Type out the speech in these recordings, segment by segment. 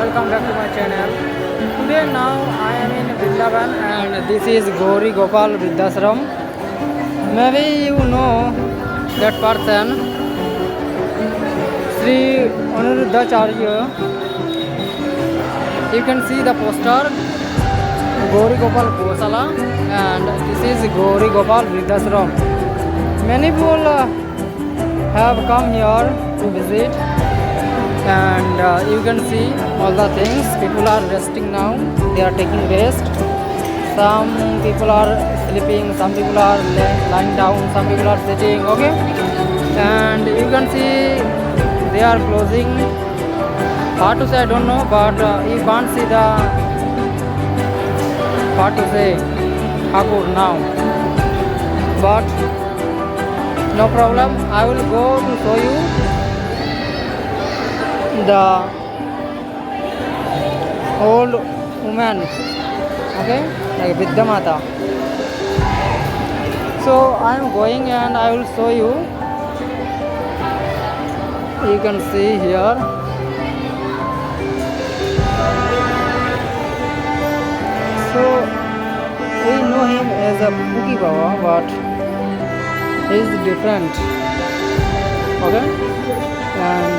welcome back to my channel. Today now I am in Vrindavan and this is Gauri Gopal Vridhashram. Maybe you know that person, Sri Anuruddhacharya. You can see the poster Gauri Gopal Gosala and this is Gauri Gopal Vridhashram. Many people have come here to visit and you can see all the things. People are resting now, they are taking rest. Some people are sleeping, some people are lying down, some people are sitting, okay, and you can see they are closing. What to say I don't know, but you can't see the what to say Thakur now, but no problem, I will go to show you the old woman, okay, like Vidya Mata. So I am going and I will show you. You can see here. So we know him as a Puki Baba, but he is different, okay, and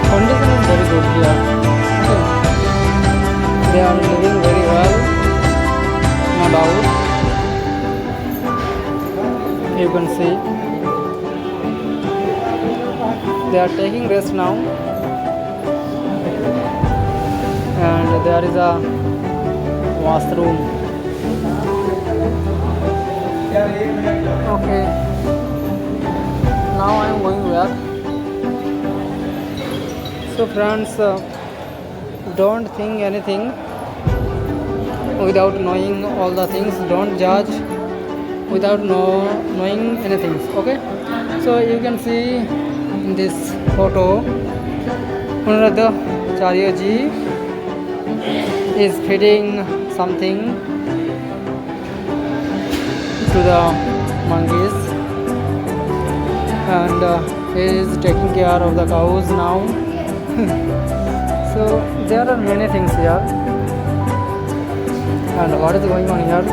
condition is very good here. Okay. They are living very well, no doubt. You can see they are taking rest now, and there is a washroom. Okay. Now I am going back. So friends, don't think anything without knowing all the things. Don't judge without knowing anything, okay. So you can see in this photo Anuruddhacharya ji is feeding something to the monkeys, and he is taking care of the cows now. So there are many things here, and what is going on here?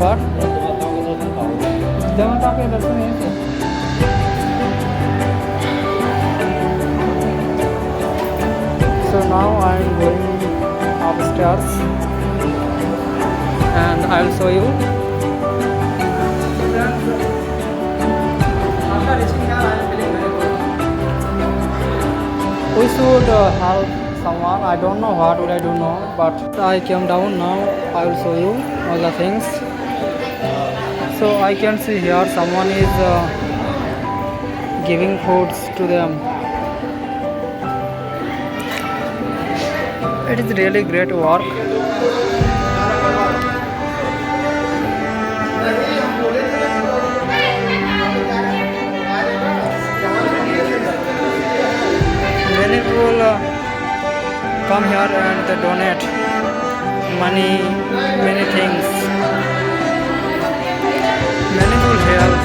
What? So now I am going upstairs and I will show you. After reaching here, I am feeling very good. We should help someone. I don't know what would I do now, but I came down now. I will show you all the things. So I can see here someone is giving foods to them. It is really great work. Many people come here and they donate money, many things. Many people help.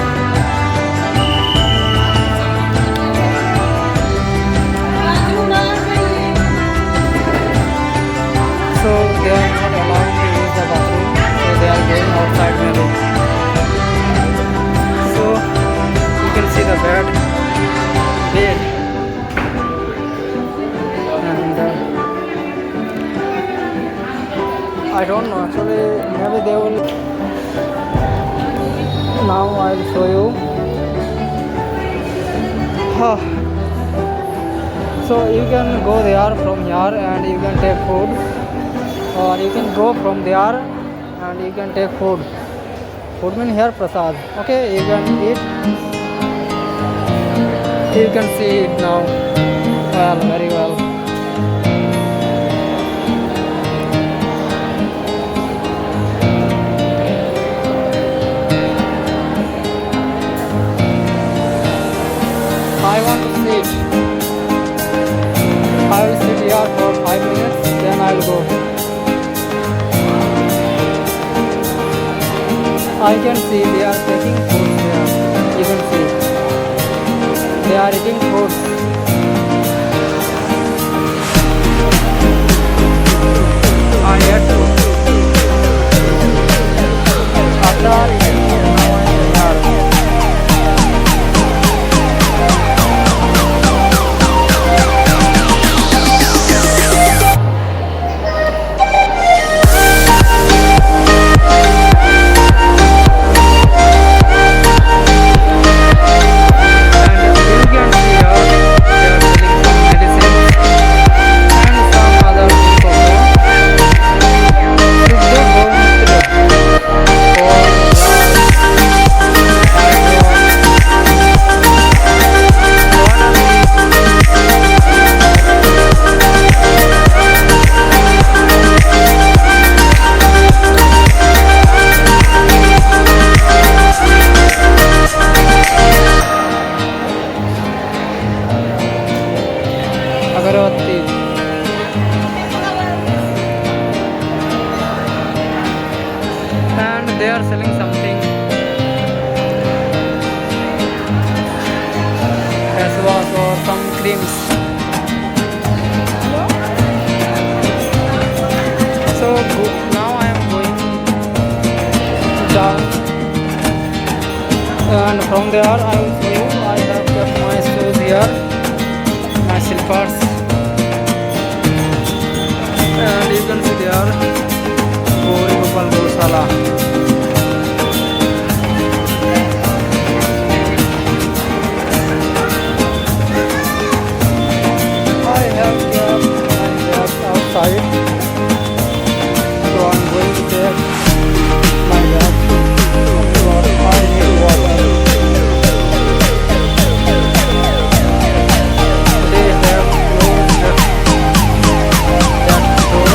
So they are not allowed to use the bathroom, so they are going outside maybe. So you can see the bed. I don't know, actually maybe they will. Now I'll show you. So you can go there from here and you can take food, or you can go from there and you can take food. Food means here prasad. Okay, you can eat. You can see it now. Well, very well. want to sit. I will sit here for 5 minutes, then I will go. I can see they are taking food there. You can see. They are eating food. I had to. After eating food, now I am here. अगरबत्ती and they are selling something as was or some creams. So now I am going down and from there I will show you. I have kept my shoes here, my slippers. And you can see there Gauri Gopal Gosala. I have kept my bag outside, so I'm going to take my bag because I need water. They have closed that door.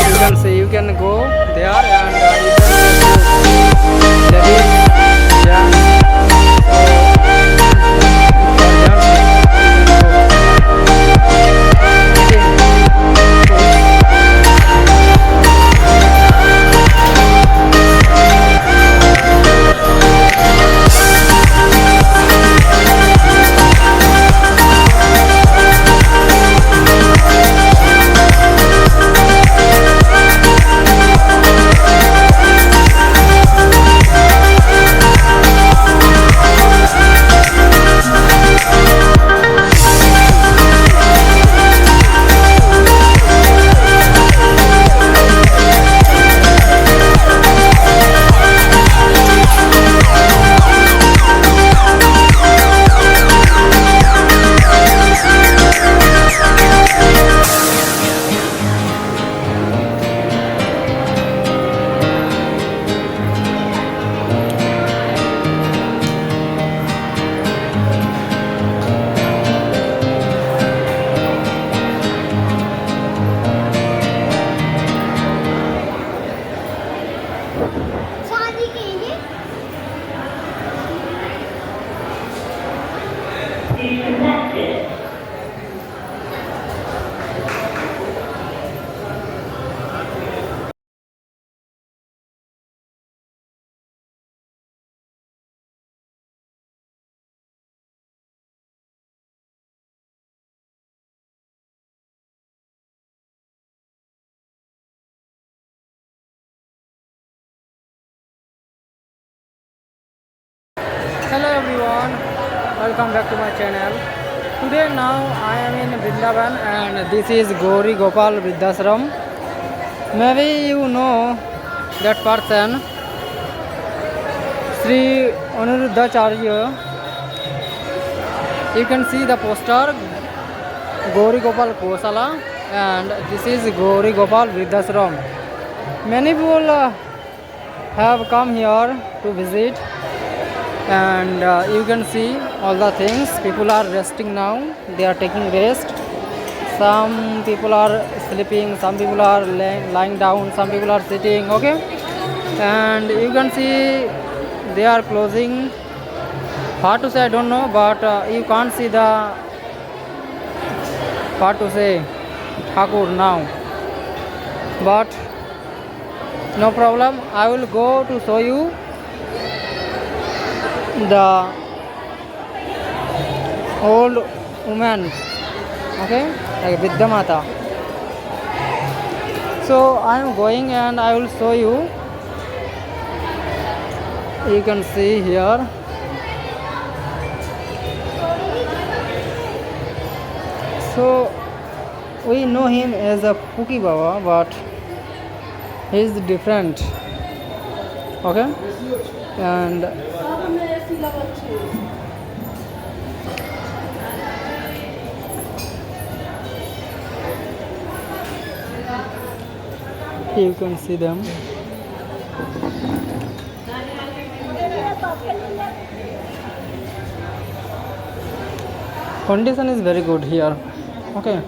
You can see, you can go there and you can go. That is dance. शादी के लिए Hello everyone, welcome back to my channel. Today now I am in Vrindavan and this is Gauri Gopal Vriddhashram. Maybe you know that person, Sri Anuruddhacharya. You can see the poster Gauri Gopal Gosala and this is Gauri Gopal Vriddhashram. Many people have come here to visit and you can see all the things. People are resting now, they are taking rest. Some people are sleeping, some people are lying down, some people are sitting, okay. And you can see they are closing What to say I don't know, but you can't see the what to say Thakur now. But no problem, I will go to show you the old woman, okay, like Vidya Mata. So I am going and I will show you. You can see here. So we know him as a Puki Baba, but he is different, okay, and you can see them. Condition is very good here, okay,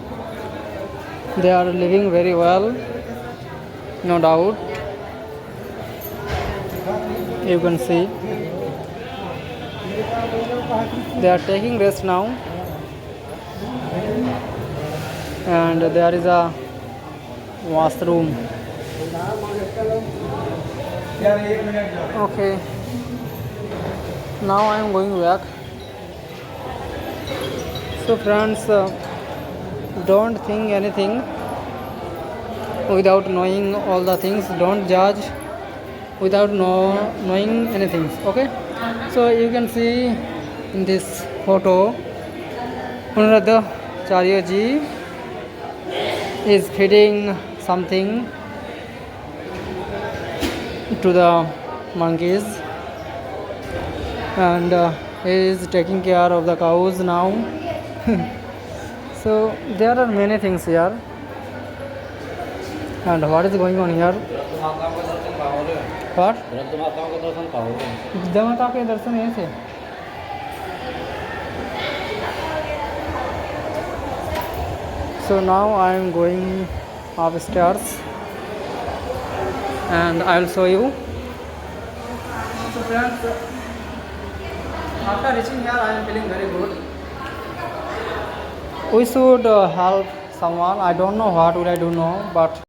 they are living very well, no doubt. You can see they are taking rest now, and there is a washroom. Okay, now I am going back. So friends, don't think anything without knowing all the things. Don't judge without knowing anything, okay. So you can see in this photo Anuruddha Charya ji is feeding something to the monkeys, and he is taking care of the cows now. So there are many things here, and what is going on here? What? Vidya Mata के दर्शन यहीं से. So now I am going upstairs, and I will show you. So friends, after reaching here, I am feeling very good. We should help someone. I don't know what would I do now, but